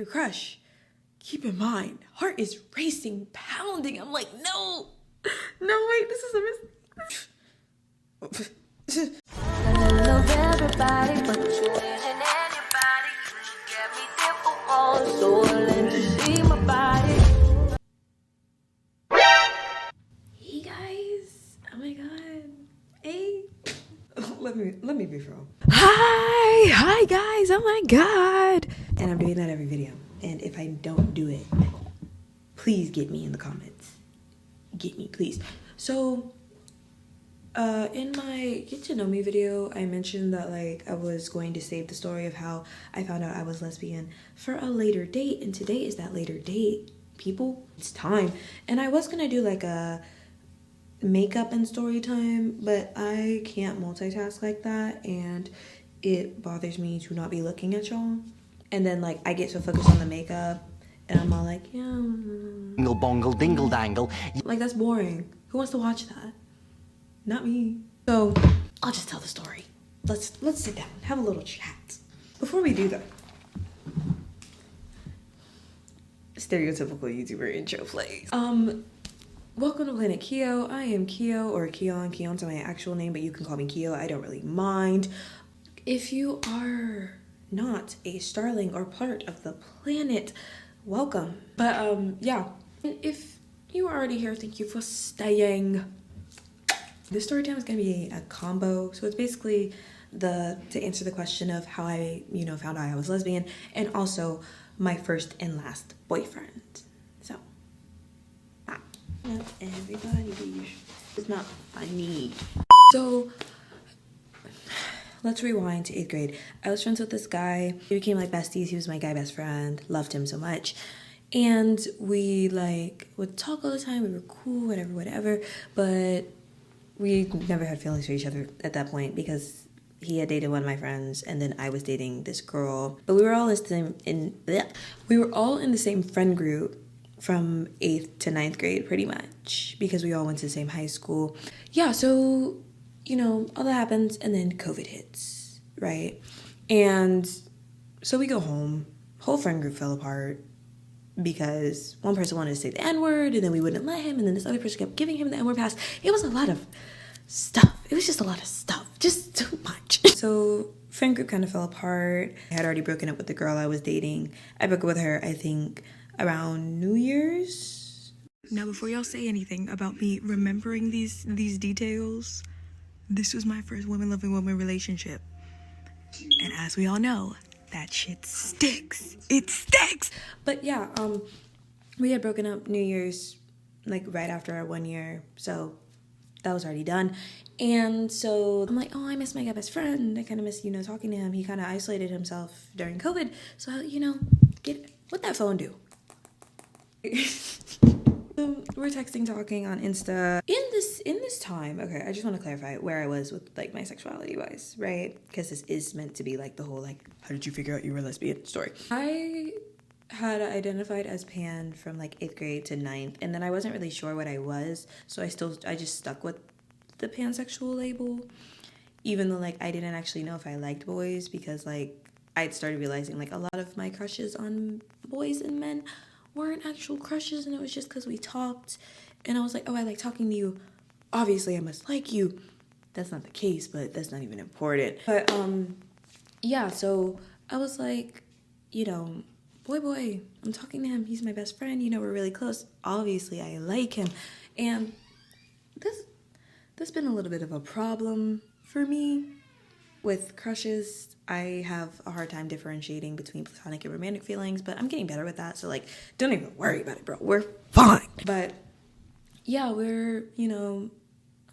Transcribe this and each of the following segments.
your crush, keep in mind, heart is racing, pounding. I'm like, no, wait, this is a mistake. Love everybody, but you ain't in anybody. You get me there for all, so I'll let you see my body. Hey guys, oh my god, hey. Let me be real. Hi guys, oh my god. And I'm doing that every video. And if I don't do it, please get me in the comments. Get me, please. So, in my get to know me video, I mentioned that like I was going to save the story of how I found out I was lesbian for a later date. And today is that later date, people. It's time. And I was gonna do like a makeup and story time, but I can't multitask like that, and it bothers me to not be looking at y'all, and then like I get so focused on the makeup and I'm all like, yeah, Dingle bongle dingle dangle. like that's boring. Who wants to watch that? Not me. So I'll just tell the story. Let's sit down, have a little chat. Before we do that, stereotypical YouTuber intro plays. Welcome to Planet Keo. I am Keo, or Keon. Keon's my actual name, but you can call me Keo. I don't really mind. If you are not a starling or part of the planet, welcome. But yeah, if you are already here, thank you for staying. This story time is gonna be a combo. So it's basically to answer the question of how I, found out I was lesbian, and also my first and last boyfriend. So. Not everybody. It's not funny. So let's rewind to 8th grade. I was friends with this guy. We became like besties. He was my guy best friend. Loved him so much. And we like would talk all the time. We were cool, whatever. But we never had feelings for each other at that point because he had dated one of my friends, and then I was dating this girl. But we were all in the same friend group from 8th to 9th grade pretty much, because we all went to the same high school. Yeah, so, all that happens, and then COVID hits, right? And so we go home. Whole friend group fell apart because one person wanted to say the N-word, and then we wouldn't let him, and then this other person kept giving him the N-word pass. It was a lot of stuff. It was just a lot of stuff. Just too much. So friend group kind of fell apart. I had already broken up with the girl I was dating. I broke up with her, I think, around New Year's. Now, before y'all say anything about me remembering these details, this was my first woman-loving woman relationship. And as we all know, that shit sticks. It sticks! But yeah, we had broken up New Year's, like right after our 1 year, so that was already done. And so I'm like, oh, I miss my guy best friend. I kind of miss, talking to him. He kind of isolated himself during COVID. So, what'd that phone do? We're texting, talking on Insta. In this time, okay, I just want to clarify where I was with like my sexuality wise, right? Because this is meant to be like the whole like, how did you figure out you were a lesbian story? I had identified as pan from like 8th grade to 9th, and then I wasn't really sure what I was, so I just stuck with the pansexual label, even though like I didn't actually know if I liked boys, because like I'd started realizing like a lot of my crushes on boys and men weren't actual crushes, and it was just because we talked, and I was like, oh, I like talking to you, obviously I must like you. That's not the case, but that's not even important. But yeah, so I was like, boy, I'm talking to him, he's my best friend, we're really close, obviously I like him. And this been a little bit of a problem for me with crushes. I have a hard time differentiating between platonic and romantic feelings, but I'm getting better with that, so like, don't even worry about it, bro. We're fine. But yeah, we're, I'm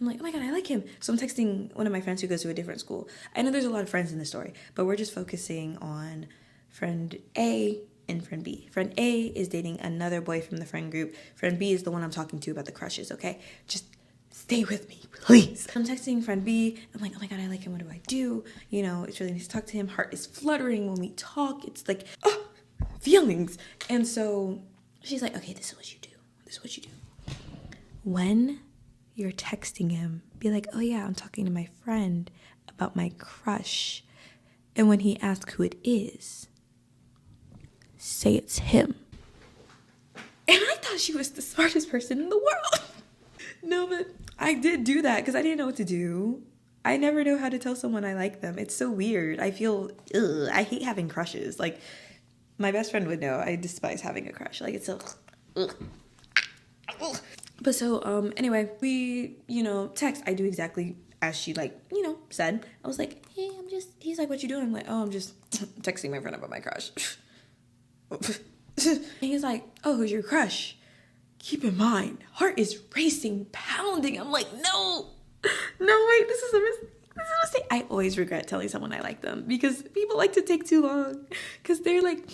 like, oh my god, I like him. So I'm texting one of my friends who goes to a different school. I know there's a lot of friends in this story, but we're just focusing on friend A and friend B. Friend A is dating another boy from the friend group. Friend B is the one I'm talking to about the crushes, okay? Just stay with me, please. I'm texting friend B. I'm like, oh my god, I like him. What do I do? It's really nice to talk to him. Heart is fluttering when we talk. It's like, oh, feelings. And so she's like, okay, this is what you do. This is what you do. When you're texting him, be like, oh yeah, I'm talking to my friend about my crush. And when he asks who it is, say it's him. And I thought she was the smartest person in the world. No, but I did do that because I didn't know what to do. I never know how to tell someone I like them. It's so weird. I feel, I hate having crushes. Like, my best friend would know I despise having a crush. Like, it's so, ugh. But so, anyway, we, text. I do exactly as she, said. I was like, hey, he's like, what you doing? I'm like, oh, I'm just texting my friend about my crush. And he's like, oh, who's your crush? Keep in mind, heart is racing, pounding. I'm like, no, wait, this is a mistake. I always regret telling someone I like them because people like to take too long because they're like,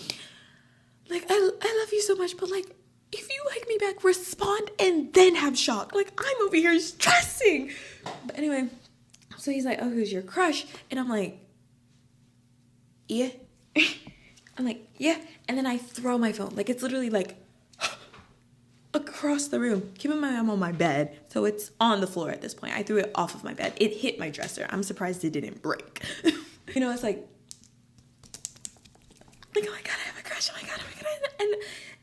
I love you so much, but like, if you like me back, respond and then have shock. Like, I'm over here stressing. But anyway, so he's like, oh, who's your crush? And I'm like, yeah. I'm like, yeah. And then I throw my phone. Like, it's literally like across the room. Keep in mind, I'm on my bed. So it's on the floor at this point. I threw it off of my bed. It hit my dresser. I'm surprised it didn't break. It's like, oh my God, I have a crush. Oh my God.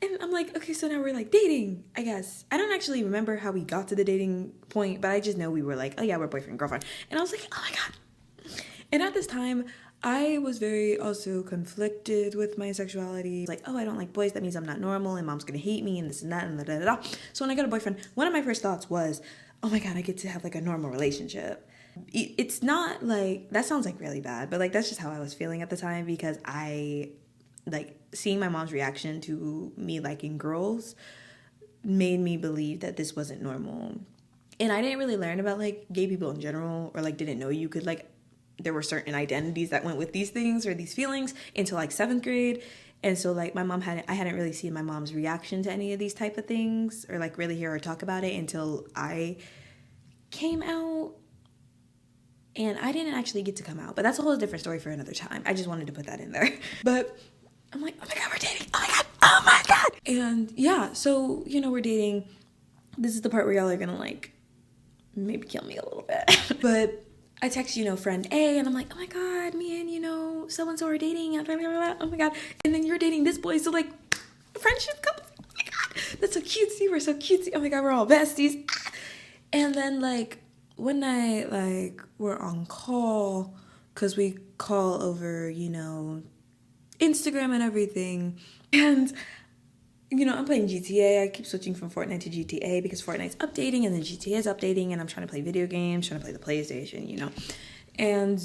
And I'm like, okay, so now we're like dating, I guess. I don't actually remember how we got to the dating point, but I just know we were like, oh yeah, we're boyfriend, girlfriend. And I was like, oh my God. And at this time, I was very also conflicted with my sexuality. Like, oh, I don't like boys. That means I'm not normal and mom's going to hate me and this and that and da da da. So when I got a boyfriend, one of my first thoughts was, oh my God, I get to have like a normal relationship. It's not like, that sounds like really bad, but like that's just how I was feeling at the time because I like seeing my mom's reaction to me liking girls made me believe that this wasn't normal. And I didn't really learn about like gay people in general or like didn't know you could like there were certain identities that went with these things or these feelings until like 7th grade. And so like I hadn't really seen my mom's reaction to any of these type of things or like really hear her talk about it until I came out. And I didn't actually get to come out, but that's a whole different story for another time. I just wanted to put that in there. But I'm like, oh my God, we're dating. Oh my God. And yeah, so, we're dating. This is the part where y'all are gonna like maybe kill me a little bit. But I text, friend A, and I'm like, oh my God, me and, so-and-so are dating, and blah, blah, blah, oh my God. And then you're dating this boy, so like, friendship couple, oh my God, that's so cutesy, we're so cutesy, oh my God, we're all besties. And then like, one night, like, we're on call, because we call over, Instagram and everything, and I'm playing GTA. I keep switching from Fortnite to GTA because Fortnite's updating and then GTA is updating and I'm trying to play video games, trying to play the PlayStation, And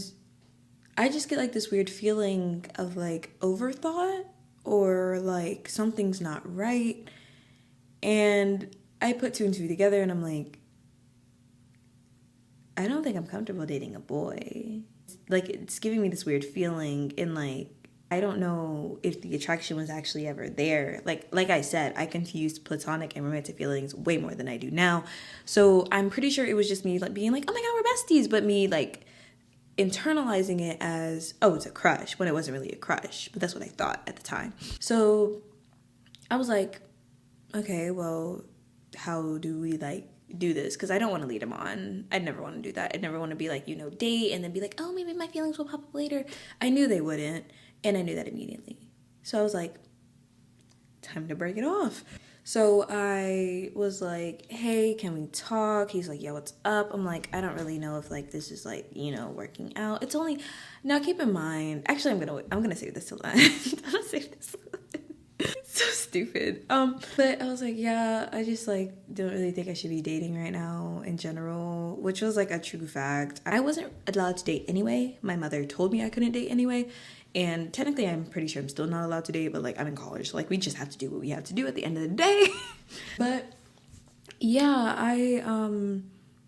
I just get like this weird feeling of like overthought or like something's not right. And I put 2 and 2 together and I'm like, I don't think I'm comfortable dating a boy. Like, it's giving me this weird feeling in like, I don't know if the attraction was actually ever there. Like I said, I confused platonic and romantic feelings way more than I do now. So I'm pretty sure it was just me like being like, oh my God, we're besties. But me like internalizing it as, oh, it's a crush when it wasn't really a crush. But that's what I thought at the time. So I was like, okay, well, how do we like do this? Because I don't want to lead him on. I'd never want to do that. I'd never want to be like, date and then be like, oh, maybe my feelings will pop up later. I knew they wouldn't. And I knew that immediately. So I was like, time to break it off. So I was like, hey, can we talk? He's like, yeah, what's up? I'm like, I don't really know if like this is like, working out. It's only, now keep in mind, actually I'm gonna save this till then. I'm gonna save this. It's so stupid. But I was like, yeah, I just like don't really think I should be dating right now in general, which was like a true fact. I wasn't allowed to date anyway. My mother told me I couldn't date anyway. And technically, I'm pretty sure I'm still not allowed to date, but like I'm in college. So, like we just have to do what we have to do at the end of the day. But yeah, I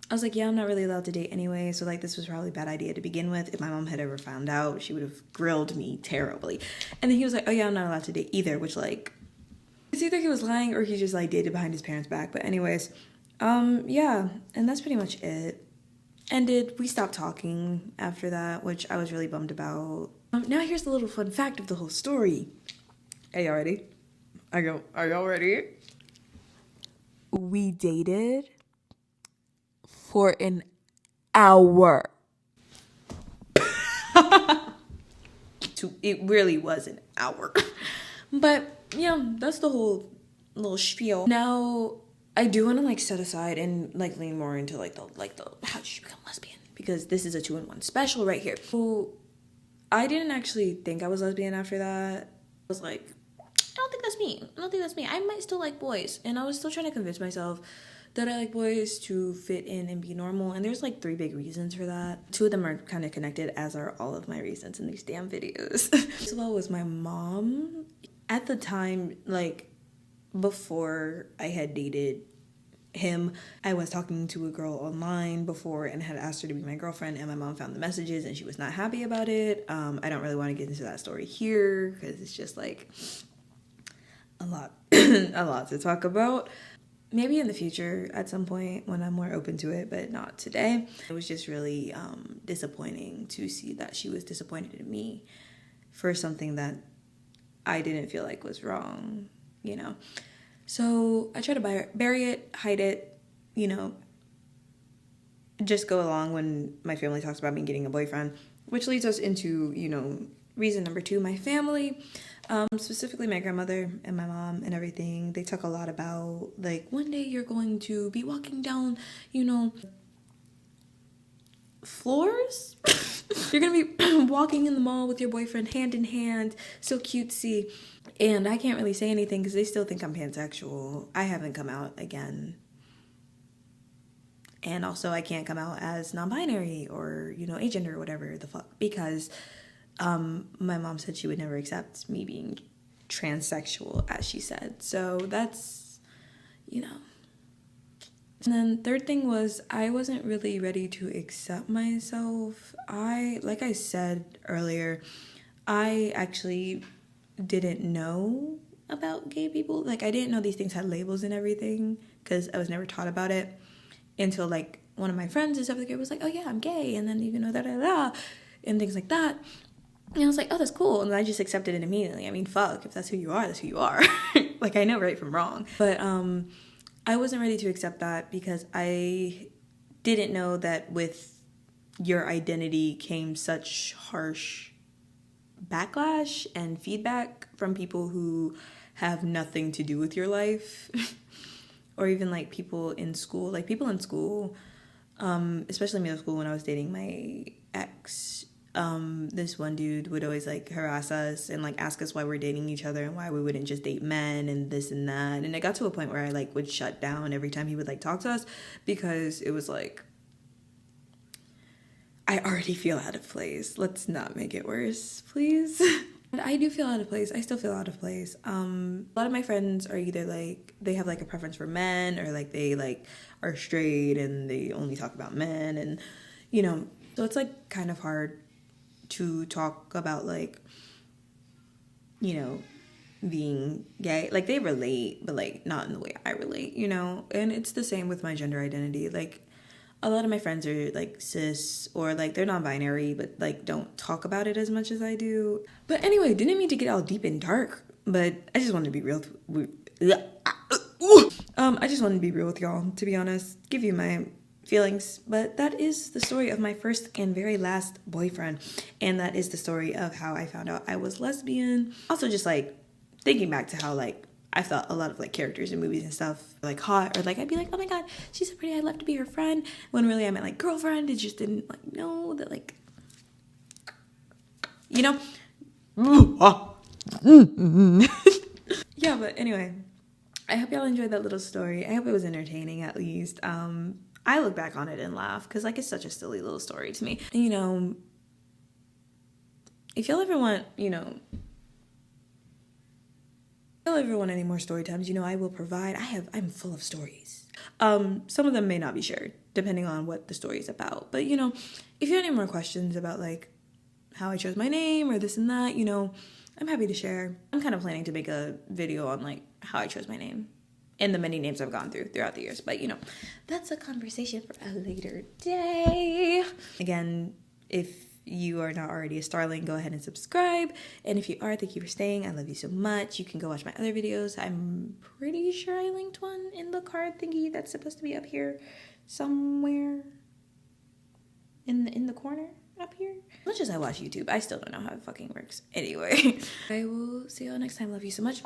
was like, yeah, I'm not really allowed to date anyway. So like this was probably a bad idea to begin with. If my mom had ever found out, she would have grilled me terribly. And then he was like, oh yeah, I'm not allowed to date either, which like it's either he was lying or he just like dated behind his parents' back. But anyways, yeah, and that's pretty much it. Ended. We stopped talking after that, which I was really bummed about. Now here's the little fun fact of the whole story. Are y'all ready? Are y'all ready? We dated for an hour. It really was an hour. But yeah, that's the whole little spiel. Now I do want to like set aside and like lean more into like the how did you become lesbian, because this is a 2-in-1 special right here. So I didn't actually think I was lesbian after that. I was like, I don't think that's me. I don't think that's me. I might still like boys. And I was still trying to convince myself that I like boys to fit in and be normal. And there's like 3 big reasons for that. 2 of them are kind of connected, as are all of my reasons in these damn videos. First of all was my mom. At the time, like before I had dated him, I was talking to a girl online before and had asked her to be my girlfriend, and my mom found the messages and she was not happy about it. I don't really want to get into that story here because it's just like a lot a lot to talk about. Maybe in the future at some point when I'm more open to it, but not today. It was just really disappointing to see that she was disappointed in me for something that I didn't feel like was wrong, you know. So I try to bury it, hide it, you know, just go along when my family talks about me getting a boyfriend, which leads us into, you know, reason number 2, my family. Specifically my grandmother and my mom and everything. They talk a lot about like, one day you're going to be walking down, you know, floors. You're gonna be walking in the mall with your boyfriend hand in hand, so cutesy. And I can't really say anything because they still think I'm pansexual. I haven't come out again. And also I can't come out as non-binary or, you know, agender or whatever the fuck, because my mom said she would never accept me being transsexual, as she said. So that's, you know. And then 3rd thing was I wasn't really ready to accept myself. Like I said earlier, I actually didn't know about gay people. Like I didn't know these things had labels and everything because I was never taught about it until like one of my friends in 7th grade was like, oh yeah, I'm gay, and then even know and things like that. And I was like, oh, that's cool. And I just accepted it immediately. I mean, fuck, if that's who you are, that's who you are. Like, I know right from wrong. But I wasn't ready to accept that because I didn't know that with your identity came such harsh backlash and feedback from people who have nothing to do with your life. Or even, like, people in school. Like, people in school, especially middle school when I was dating my ex, this one dude would always like harass us and like ask us why we're dating each other and why we wouldn't just date men and this and that. And it got to a point where I like would shut down every time he would like talk to us because it was like, I already feel out of place. Let's not make it worse, please. And I do feel out of place. I still feel out of place. A lot of my friends are either like they have like a preference for men, or like they like are straight and they only talk about men, and you know, so it's like kind of hard to talk about like, you know, being gay. Like they relate, but like not in the way I relate, you know. And it's the same with my gender identity. Like a lot of my friends are like cis or like they're non-binary, but like don't talk about it as much as I do. But anyway, didn't mean to get all deep and dark, but I just wanted to be real. I just wanted to be real with y'all, to be honest, give you my feelings. But that is the story of my first and very last boyfriend, and that is the story of how I found out I was lesbian. Also, just like thinking back to how like I thought a lot of like characters in movies and stuff like hot, or like I'd be like, oh my god, she's so pretty, I'd love to be her friend, when really I meant like girlfriend. It just didn't like know that, like, you know. Yeah, but anyway, I hope y'all enjoyed that little story. I hope it was entertaining at least. I look back on it and laugh because like it's such a silly little story to me. And, you know, if y'all ever want, you know, if y'all ever want any more story times, you know, I will provide. I'm full of stories. Some of them may not be shared depending on what the story is about. But, you know, if you have any more questions about like how I chose my name or this and that, you know, I'm happy to share. I'm kind of planning to make a video on like how I chose my name and the many names I've gone through throughout the years. But, you know, that's a conversation for a later day. Again, if you are not already a Starling, go ahead and subscribe. And if you are, thank you for staying. I love you so much. You can go watch my other videos. I'm pretty sure I linked one in the card thingy that's supposed to be up here somewhere in the corner. up here. As much as I watch YouTube, I still don't know how it fucking works. Anyway, I will see y'all next time. Love you so much.